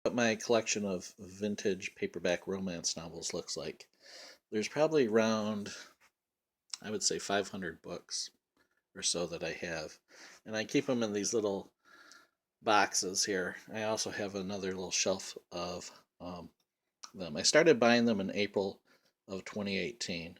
What my collection of vintage paperback romance novels looks like. There's probably around, I would say, 500 books or so that I have. And I keep them in these little boxes here. I also have another little shelf of them. I started buying them in April of 2018.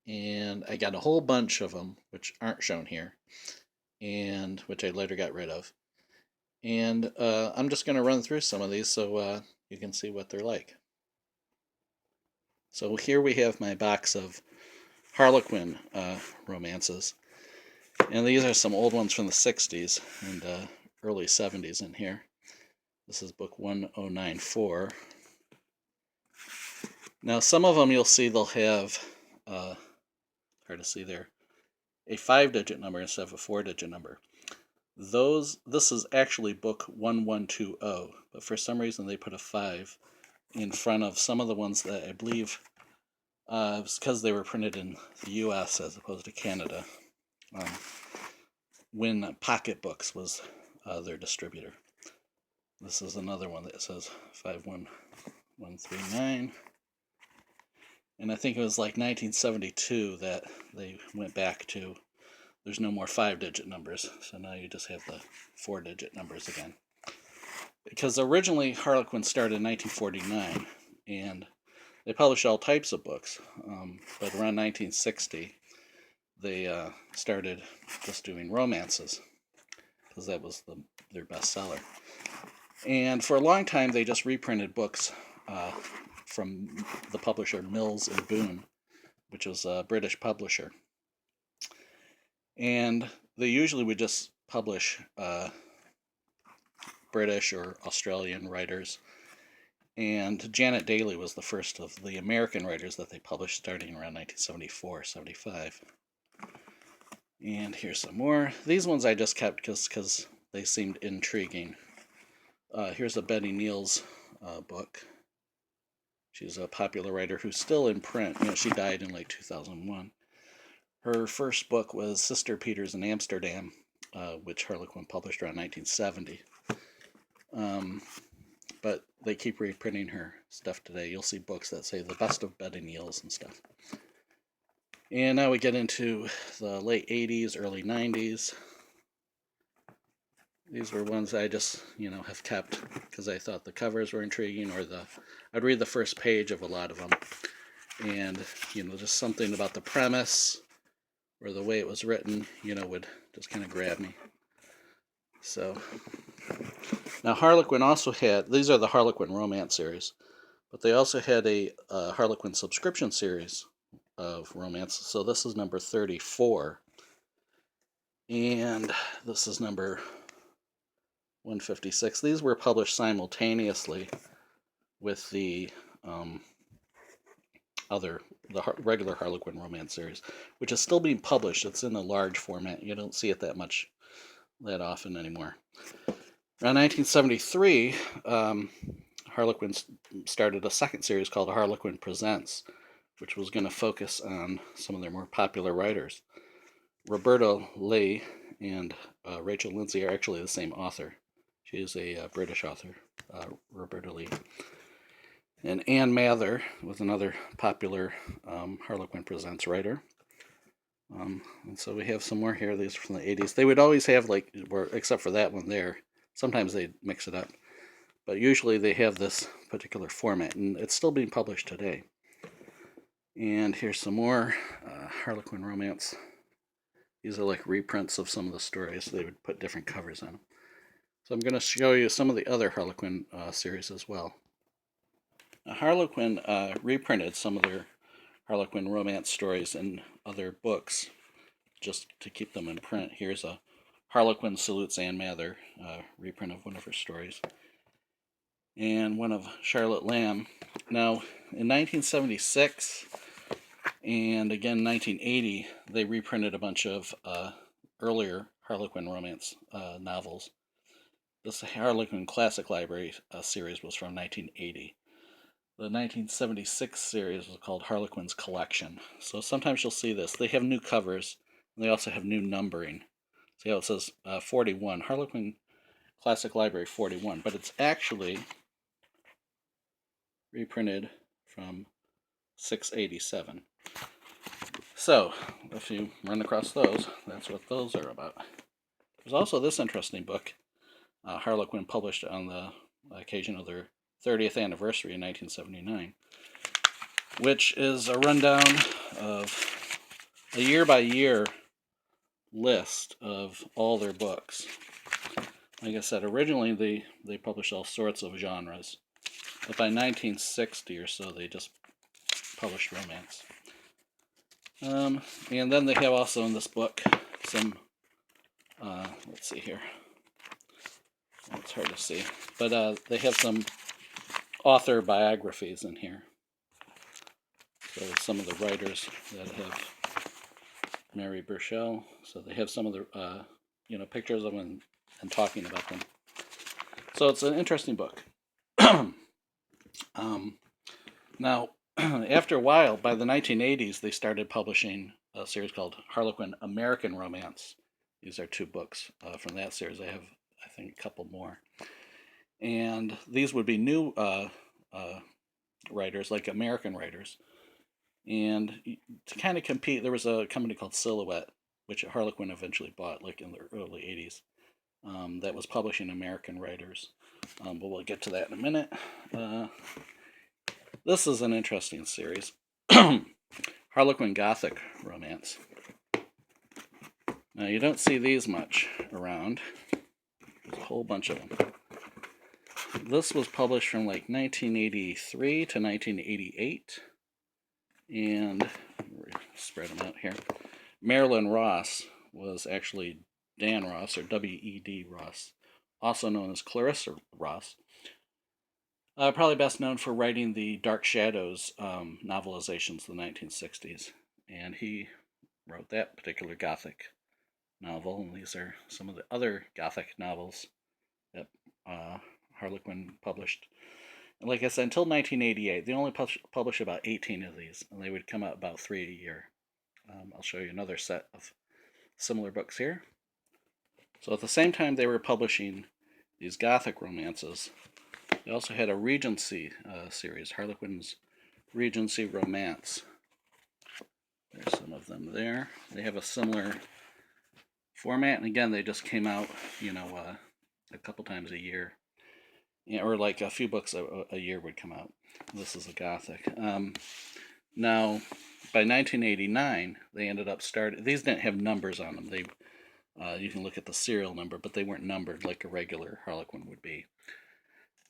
And I got a whole bunch of them, which aren't shown here, and which I later got rid of. And I'm just going to run through some of these so you can see what they're like. So here we have my box of Harlequin romances. And these are some old ones from the 60s and early 70s in here. This is book 1094. Now some of them you'll see they'll have, hard to see there, a 5-digit number instead of a 4-digit number. This is actually book 1120, but for some reason they put a 5 in front of some of the ones that I believe it's because they were printed in the U.S. as opposed to Canada, when Pocket Books was their distributor. This is another one that says 51139. And I think it was like 1972 that they went back to, there's no more 5-digit numbers, so now you just have the 4-digit numbers again. Because originally Harlequin started in 1949, and they published all types of books, but around 1960 they started just doing romances, because that was their bestseller. And for a long time they just reprinted books from the publisher Mills and Boon, which was a British publisher. And they usually would just publish British or Australian writers. And Janet Daly was the first of the American writers that they published starting around 1974, 75. And here's some more. These ones I just kept because they seemed intriguing. Here's a Betty Neal's book. She's a popular writer who's still in print. She died in like 2001. Her first book was Sister Peters in Amsterdam, which Harlequin published around 1970. But they keep reprinting her stuff today. You'll see books that say the best of Betty Neal's and stuff. And now we get into the late 80s, early 90s. These were ones I just, have kept because I thought the covers were intriguing, or I'd read the first page of a lot of them. And, just something about the premise or the way it was written, would just kind of grab me. So, now Harlequin also had, these are the Harlequin Romance series, but they also had a Harlequin subscription series of romance. So this is number 34. And this is number 156. These were published simultaneously with the regular Harlequin Romance series, which is still being published. It's in a large format. You don't see it that often anymore. Around 1973, Harlequin started a second series called Harlequin Presents, which was going to focus on some of their more popular writers. Roberta Leigh and Rachel Lindsay are actually the same author. She is a British author, Roberta Leigh. And Anne Mather was another popular Harlequin Presents writer. And so we have some more here. These are from the 80s. They would always have, except for that one there, sometimes they'd mix it up. But usually they have this particular format, and it's still being published today. And here's some more Harlequin Romance. These are like reprints of some of the stories. They would put different covers on them. So I'm going to show you some of the other Harlequin series as well. Now, Harlequin reprinted some of their Harlequin Romance stories in other books just to keep them in print. Here's a Harlequin Salutes Anne Mather reprint of one of her stories, and one of Charlotte Lamb. Now, in 1976 and again 1980, they reprinted a bunch of earlier Harlequin Romance novels. This Harlequin Classic Library series was from 1980. The 1976 series was called Harlequin's Collection. So sometimes you'll see this. They have new covers, and they also have new numbering. See how it says 41, Harlequin Classic Library 41, but it's actually reprinted from 687. So, if you run across those, that's what those are about. There's also this interesting book, Harlequin published on the occasion of their 30th anniversary in 1979, which is a rundown of a year-by-year list of all their books. Like I said, originally they published all sorts of genres, but by 1960 or so they just published romance. And then they have also in this book some, let's see here, it's hard to see, but they have some author biographies in here. So some of the writers that have Mary Burchell, so they have some of the pictures of them and talking about them. So it's an interesting book. Now, after a while, by the 1980s, they started publishing a series called Harlequin American Romance. These are 2 books from that series. I have, I think, a couple more. And these would be new writers, like American writers. And to kind of compete, there was a company called Silhouette, which Harlequin eventually bought, like in the early 80s, that was publishing American writers. But we'll get to that in a minute. This is an interesting series. Harlequin Gothic Romance. Now, you don't see these much around. There's a whole bunch of them. This was published from like 1983 to 1988. And spread them out here. Marilyn Ross was actually Dan Ross, or W.E.D. Ross, also known as Clarissa Ross. Probably best known for writing the Dark Shadows novelizations of the 1960s. And he wrote that particular Gothic novel, and these are some of the other Gothic novels that Harlequin published. And like I said, until 1988, they only published about 18 of these, and they would come out about 3 a year. I'll show you another set of similar books here. So at the same time they were publishing these Gothic romances, they also had a Regency series, Harlequin's Regency Romance. There's some of them there. They have a similar format, and again, they just came out, a couple times a year. Or like a few books a year would come out. This is a Gothic. Now, by 1989, they ended up starting. These didn't have numbers on them. You can look at the serial number, but they weren't numbered like a regular Harlequin would be.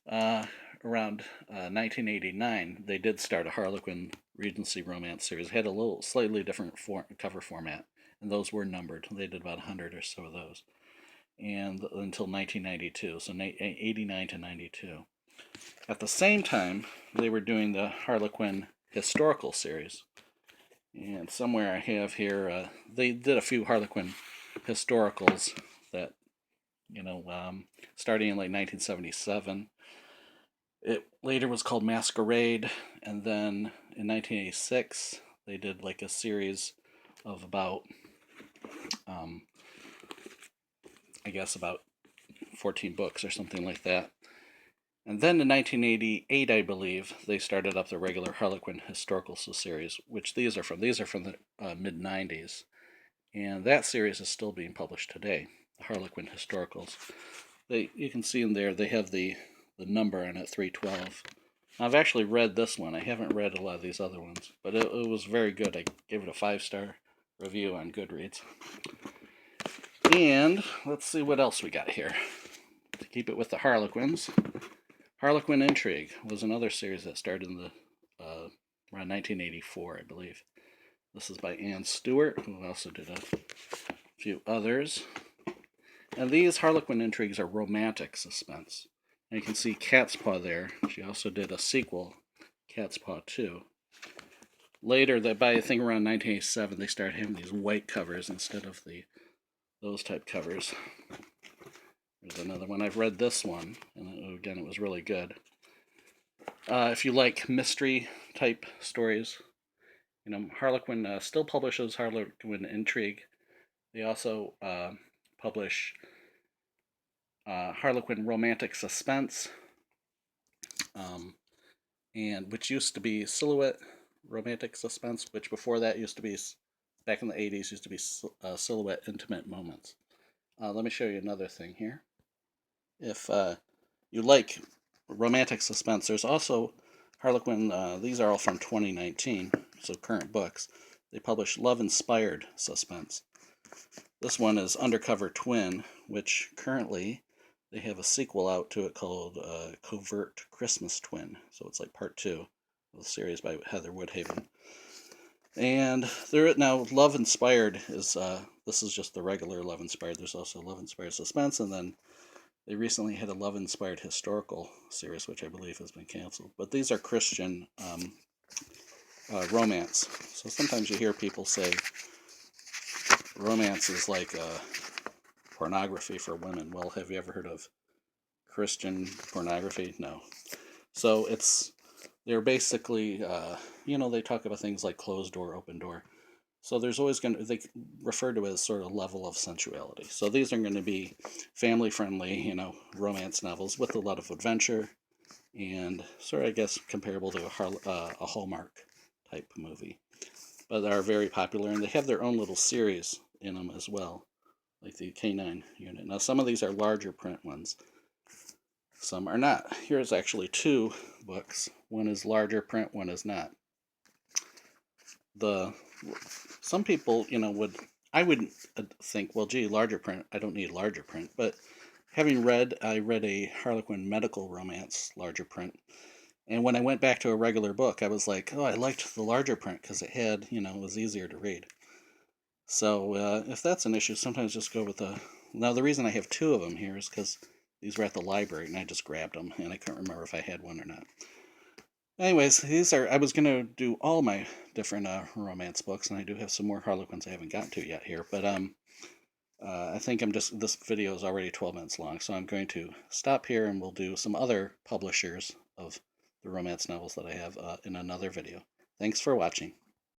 Around 1989, they did start a Harlequin Regency Romance series. It had a little slightly different cover format, and those were numbered. They did about 100 or so of those, and until 1992, so 89 to 92. At the same time, they were doing the Harlequin Historical Series. And somewhere I have here, they did a few Harlequin historicals that, starting in like 1977. It later was called Masquerade, and then in 1986, they did like a series of about, about 14 books or something like that. And then in 1988, I believe, they started up the regular Harlequin Historical series, which these are from. These are from the mid-90s. And that series is still being published today, the Harlequin Historicals. You can see in there, they have the number on it, 312. I've actually read this one. I haven't read a lot of these other ones, but it was very good. I gave it a 5-star review on Goodreads. And let's see what else we got here. To keep it with the Harlequins, Harlequin Intrigue was another series that started in the around 1984, I believe. This is by Anne Stewart, who also did a few others. And these Harlequin Intrigues are romantic suspense. And you can see Cat's Paw there. She also did a sequel, Cat's Paw 2. Later, by I think around 1987, they started having these white covers instead of those type covers. There's another one. I've read this one, and again, it was really good. If you like mystery type stories, Harlequin still publishes Harlequin Intrigue. They also publish Harlequin Romantic Suspense, and which used to be Silhouette Romantic Suspense, which before that used to be, back in the 80s, used to be Silhouette Intimate Moments. Let me show you another thing here. If you like romantic suspense, there's also Harlequin, these are all from 2019, so current books. They publish love-inspired suspense. This one is Undercover Twin, which currently they have a sequel out to it called Covert Christmas Twin. So it's like part 2 of the series by Heather Woodhaven. And there now, Love Inspired is this is just the regular Love Inspired. There's also Love Inspired Suspense, and then they recently had a Love Inspired Historical series, which I believe has been canceled. But these are Christian romance. So sometimes you hear people say romance is like pornography for women. Well, have you ever heard of Christian pornography? No. So they're basically, they talk about things like closed door, open door. So there's always they refer to it as sort of level of sensuality. So these are going to be family friendly, romance novels with a lot of adventure and sort of, I guess, comparable to a Hallmark type movie. But they are very popular, and they have their own little series in them as well, like the K9 unit. Now, some of these are larger print ones. Some are not. Here's actually 2 books. One is larger print, one is not. Some people, I would think, well, gee, larger print, I don't need larger print. But I read a Harlequin medical romance larger print. And when I went back to a regular book, I was like, oh, I liked the larger print because it had, it was easier to read. So if that's an issue, sometimes just go with Now, the reason I have 2 of them here is because these were at the library, and I just grabbed them, and I couldn't remember if I had one or not. Anyways, I was going to do all my different romance books, and I do have some more Harlequins I haven't gotten to yet here, but I think this video is already 12 minutes long, so I'm going to stop here, and we'll do some other publishers of the romance novels that I have in another video. Thanks for watching.